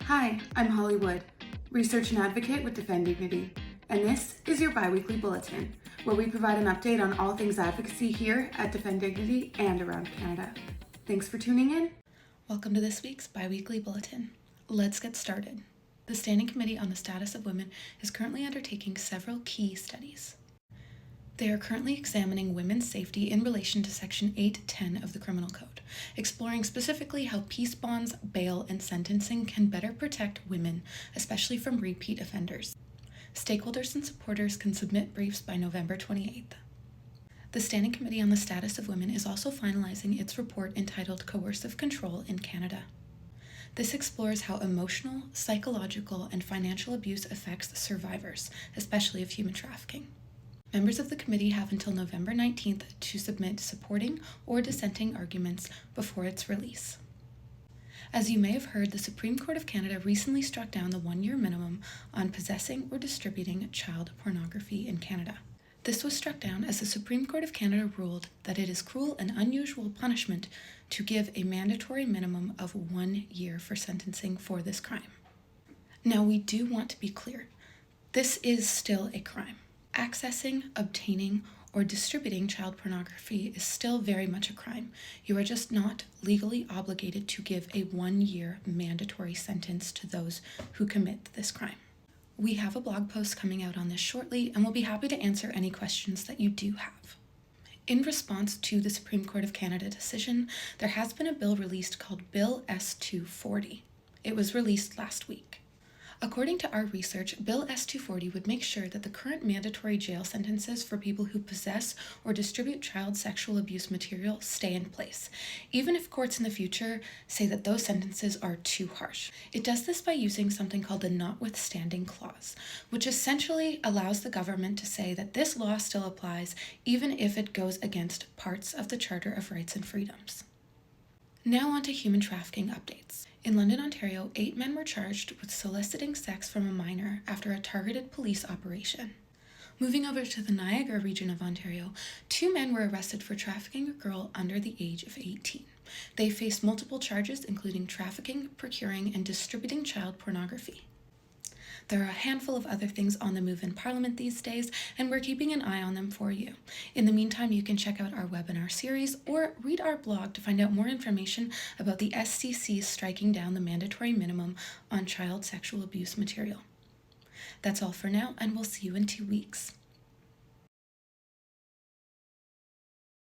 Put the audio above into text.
Hi, I'm Holly Wood, research and advocate with Defend Dignity, and this is your Biweekly Bulletin, where we provide an update on all things advocacy here at Defend Dignity and around Canada. Thanks for tuning in. Welcome to this week's Biweekly Bulletin. Let's get started. The Standing Committee on the Status of Women is currently undertaking several key studies. They are currently examining women's safety in relation to Section 810 of the Criminal Code, exploring specifically how peace bonds, bail, and sentencing can better protect women, especially from repeat offenders. Stakeholders and supporters can submit briefs by November 28th. The Standing Committee on the Status of Women is also finalizing its report entitled Coercive Control in Canada. This explores how emotional, psychological, and financial abuse affects survivors, especially of human trafficking. Members of the committee have until November 19th to submit supporting or dissenting arguments before its release. As you may have heard, the Supreme Court of Canada recently struck down the 1-year minimum on possessing or distributing child pornography in Canada. This was struck down as the Supreme Court of Canada ruled that it is cruel and unusual punishment to give a mandatory minimum of 1 year for sentencing for this crime. Now, we do want to be clear. This is still a crime. Accessing, obtaining, or distributing child pornography is still very much a crime. You are just not legally obligated to give a 1-year mandatory sentence to those who commit this crime. We have a blog post coming out on this shortly, and we'll be happy to answer any questions that you do have. In response to the Supreme Court of Canada decision, there has been a bill released called Bill S-240. It was released last week. According to our research, Bill S-240 would make sure that the current mandatory jail sentences for people who possess or distribute child sexual abuse material stay in place, even if courts in the future say that those sentences are too harsh. It does this by using something called the notwithstanding clause, which essentially allows the government to say that this law still applies even if it goes against parts of the Charter of Rights and Freedoms. Now on to human trafficking updates. In London, Ontario, 8 men were charged with soliciting sex from a minor after a targeted police operation. Moving over to the Niagara region of Ontario, 2 men were arrested for trafficking a girl under the age of 18. They faced multiple charges, including trafficking, procuring, and distributing child pornography. There are a handful of other things on the move in Parliament these days, and we're keeping an eye on them for you. In the meantime, you can check out our webinar series or read our blog to find out more information about the SCC striking down the mandatory minimum on child sexual abuse material. That's all for now, and we'll see you in 2 weeks.